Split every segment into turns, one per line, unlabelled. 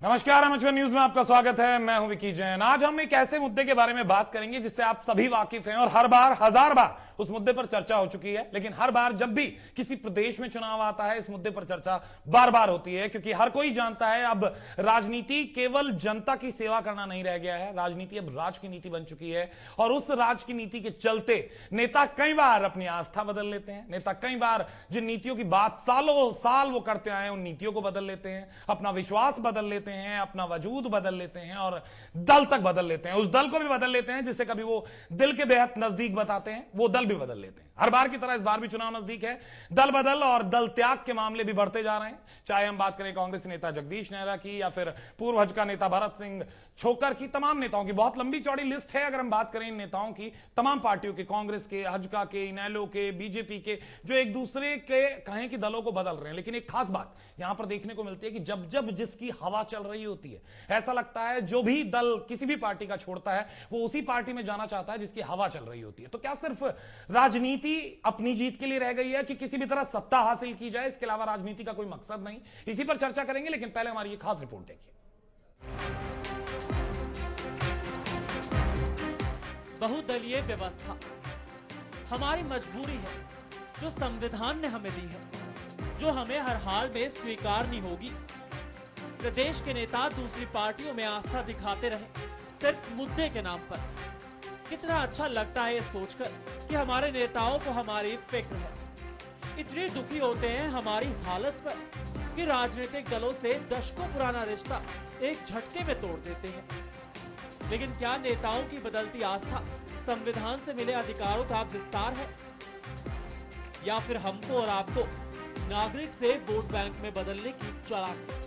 नमस्कार, अमरचर न्यूज में आपका स्वागत है। मैं हूं विकी जैन। आज हम एक ऐसे मुद्दे के बारे में बात करेंगे जिससे आप सभी वाकिफ हैं और हर बार हजार बार उस मुद्दे पर चर्चा हो चुकी है, लेकिन हर बार जब भी किसी प्रदेश में चुनाव आता है इस मुद्दे पर चर्चा बार बार होती है, क्योंकि हर कोई जानता है अब राजनीति केवल जनता की सेवा करना नहीं रह गया है। राजनीति अब राज की नीति बन चुकी है और उस राज की नीति के चलते नेता कई बार अपनी आस्था बदल लेते हैं। नेता कई बार जिन नीतियों की बात सालों साल वो करते आए उन नीतियों को बदल लेते हैं, अपना विश्वास बदल लेते हैं, अपना वजूद बदल लेते हैं और दल तक बदल लेते हैं। उस दल को भी बदल लेते हैं जिससे कभी वो दिल के बेहद नजदीक बताते हैं, वो दल भी बदल लेते हैं। हर बार की तरह इस बार भी चुनाव नजदीक है। दल बदल और दल त्याग के मामले भी बढ़ते जा रहे हैं। चाहे हम बात करें कांग्रेस नेता जगदीश नेहरा की या फिर पूर्व भाजपा नेता भरत सिंह छोकर की, तमाम नेताओं की बहुत लंबी चौड़ी लिस्ट है। अगर हम बात करें इन नेताओं की, तमाम पार्टियों के, कांग्रेस के, हजका के, इनेलो के, बीजेपी के, जो एक दूसरे के कहें कि दलों को बदल रहे हैं। लेकिन एक खास बात यहां पर देखने को मिलती है कि जब जब जिसकी हवा चल रही होती है, ऐसा लगता है जो भी दल किसी भी पार्टी का छोड़ता है वो उसी पार्टी में जाना चाहता है जिसकी हवा चल रही होती है। तो क्या सिर्फ राजनीति अपनी जीत के लिए रह गई है कि किसी भी तरह सत्ता हासिल की जाए? इसके अलावा राजनीति का कोई मकसद नहीं। इसी पर चर्चा करेंगे, लेकिन पहले हमारी ये खास रिपोर्ट देखिए।
बहुदलीय व्यवस्था हमारी मजबूरी है जो संविधान ने हमें दी है, जो हमें हर हाल में स्वीकारनी होगी। प्रदेश के नेता दूसरी पार्टियों में आस्था दिखाते रहे सिर्फ मुद्दे के नाम पर। कितना अच्छा लगता है ये सोचकर कि हमारे नेताओं को हमारी फिक्र है। इतने दुखी होते हैं हमारी हालत पर कि राजनीतिक दलों से दशकों पुराना रिश्ता एक झटके में तोड़ देते हैं। लेकिन क्या नेताओं की बदलती आस्था संविधान से मिले अधिकारों का विस्तार है, या फिर हमको और आपको नागरिक से वोट बैंक में बदलने की चालाकी?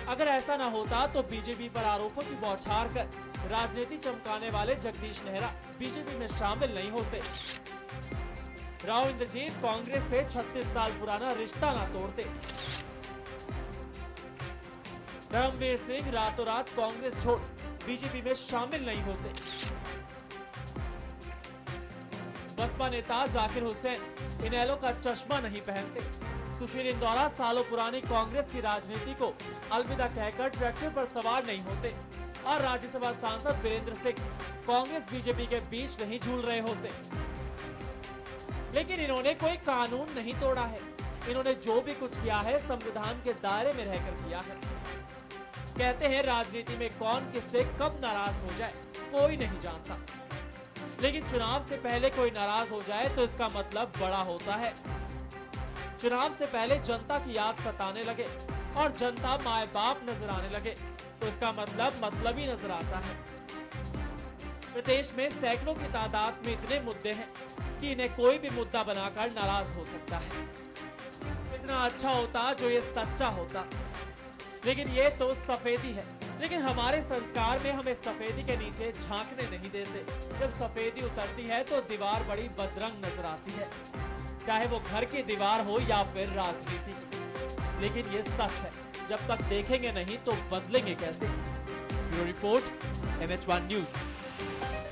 अगर ऐसा ना होता तो बीजेपी पर आरोपों की बौछार कर राजनीति चमकाने वाले जगदीश नेहरा बीजेपी में शामिल नहीं होते। राव इंद्रजीत कांग्रेस से 36 साल पुराना रिश्ता ना तोड़ते। धर्मवीर सिंह रातों रात कांग्रेस छोड़ बीजेपी में शामिल नहीं होते। बसपा नेता जाकिर हुसैन इनेलो का चश्मा नहीं पहनते। सुशील इंदौरा सालों पुरानी कांग्रेस की राजनीति को अलविदा कहकर ट्रैक्टर पर सवार नहीं होते और राज्यसभा सांसद वीरेंद्र सिंह कांग्रेस बीजेपी के बीच नहीं झूल रहे होते। लेकिन इन्होंने कोई कानून नहीं तोड़ा है। इन्होंने जो भी कुछ किया है संविधान के दायरे में रहकर किया है। कहते हैं राजनीति में कौन किससे कब नाराज हो जाए कोई नहीं जानता, लेकिन चुनाव से पहले कोई नाराज हो जाए तो इसका मतलब बड़ा होता है। चुनाव से पहले जनता की याद सताने लगे और जनता माए बाप नजर आने लगे तो इसका मतलब ही नजर आता है। प्रदेश में सैकड़ों की तादाद में इतने मुद्दे हैं कि इन्हें कोई भी मुद्दा बनाकर नाराज हो सकता है। इतना अच्छा होता जो ये सच्चा होता, लेकिन ये तो सफेदी है। लेकिन हमारे संस्कार में हमें सफेदी के नीचे झांकने नहीं देते। जब सफेदी उतरती है तो दीवार बड़ी बदरंग नजर आती है, चाहे वो घर की दीवार हो या फिर राजनीति की। लेकिन ये सच है, जब तक देखेंगे नहीं तो बदलेंगे कैसे? Bureau report, MH1 news.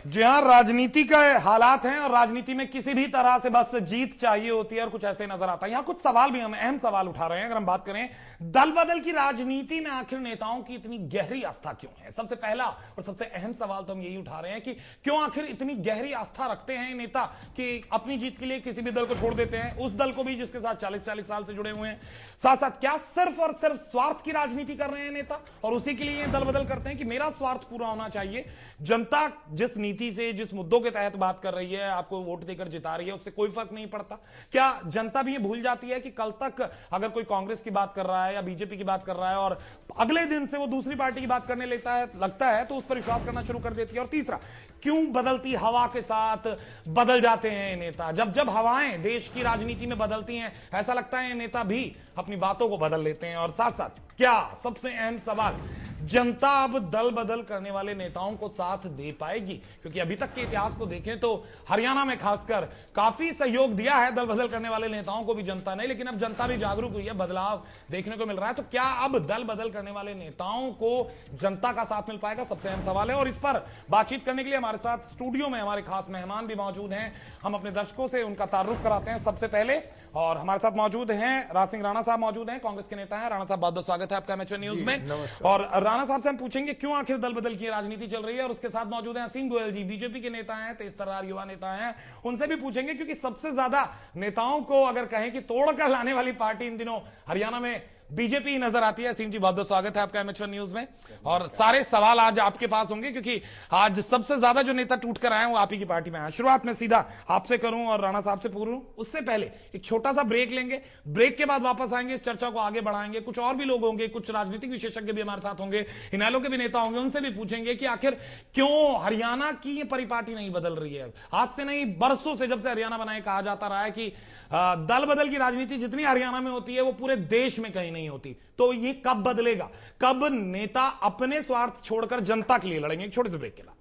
जी हां, राजनीति का हालात हैं और राजनीति में किसी भी तरह से बस जीत चाहिए होती है और कुछ ऐसे नजर आता है। यहां कुछ सवाल भी हम अहम सवाल उठा रहे हैं। अगर हम बात करें दल बदल की राजनीति में आखिर नेताओं की इतनी गहरी आस्था क्यों है? सबसे पहला और सबसे अहम सवाल तो हम यही उठा रहे हैं कि क्यों आखिर इतनी गहरी आस्था रखते हैं नेता कि अपनी जीत के लिए किसी भी दल को छोड़ देते हैं, उस दल को भी जिसके साथ 40-40 साल से जुड़े हुए हैं। साथ साथ क्या सिर्फ और सिर्फ स्वार्थ की राजनीति कर रहे हैं नेता और उसी के लिए दल बदल करते हैं कि मेरा स्वार्थ पूरा होना चाहिए, जनता जिस नीति से, जिस मुद्दों के तहत बात कर रही है, आपको वोट देकर जिता रही है, उससे कोई फर्क नहीं पड़ता? क्या जनता भी ये भूल जाती है कि कल तक अगर कोई कांग्रेस की बात कर रहा है या बीजेपी की बात कर रहा है और अगले दिन से वो दूसरी पार्टी की बात करने लगता है तो उस पर विश्वास करना शुरू कर देती है? और तीसरा, क्यों बदलती हवा के साथ बदल जाते हैं नेता? जब जब हवाएं देश की राजनीति में बदलती हैं ऐसा लगता है नेता भी अपनी बातों को बदल लेते हैं। और साथ साथ क्या सबसे अहम सवाल, जनता अब दल बदल करने वाले नेताओं को साथ दे पाएगी? क्योंकि अभी तक के इतिहास को देखें तो हरियाणा में खासकर काफी सहयोग दिया है दल बदल करने वाले नेताओं को भी जनता ने, लेकिन अब जनता भी जागरूक हुई है, बदलाव देखने को मिल रहा है। तो क्या अब दल बदल करने वाले नेताओं को जनता का साथ मिल पाएगा? सबसे अहम सवाल है। और इस पर बातचीत करने के लिए हमारे साथ स्टूडियो में हमारे खास मेहमान भी मौजूद हैं। हम अपने दर्शकों से उनका तारुफ कराते हैं। सबसे पहले और हमारे साथ मौजूद हैं राज सिंह राणा साहब, मौजूद हैं, कांग्रेस के नेता हैं। राणा साहब बहुत बहुत स्वागत है आपका एमएचएन न्यूज में। और राणा साहब से हम पूछेंगे क्यों आखिर दल बदल की राजनीति चल रही है, और उसके साथ मौजूद हैं असीम गोयल जी, बीजेपी के नेता हैं, तेज तर्रार युवा नेता हैं। उनसे भी पूछेंगे क्योंकि सबसे ज्यादा नेताओं को अगर कहें कि तोड़कर लाने वाली पार्टी इन दिनों हरियाणा में बीजेपी नजर आती है। असीम जी बहुत बहुत स्वागत है आपका एमएचएन न्यूज में। और सारे सवाल आज आपके पास होंगे क्योंकि आज सबसे ज्यादा जो नेता टूट कर आए हैं वो आप ही की पार्टी में आए। शुरुआत में सीधा आपसे करूं और राणा साहब से पूछूं, उससे पहले एक छोटा सा ब्रेक लेंगे। ब्रेक के बाद वापस आएंगे, इस चर्चा को आगे बढ़ाएंगे। कुछ और भी लोग होंगे, कुछ राजनीतिक विशेषज्ञ भी हमारे साथ होंगे, इनेलो के भी नेता होंगे, उनसे भी पूछेंगे कि आखिर क्यों हरियाणा की ये परिपाटी नहीं बदल रही है। आज से नहीं, बरसों से, जब से हरियाणा बनाए, कहा जाता रहा है कि दल बदल की राजनीति जितनी हरियाणा में होती है वो पूरे देश में कहीं नहीं होती। तो ये कब बदलेगा, कब नेता अपने स्वार्थ छोड़कर जनता के लिए लड़ेंगे? एक छोटे से ब्रेक के बाद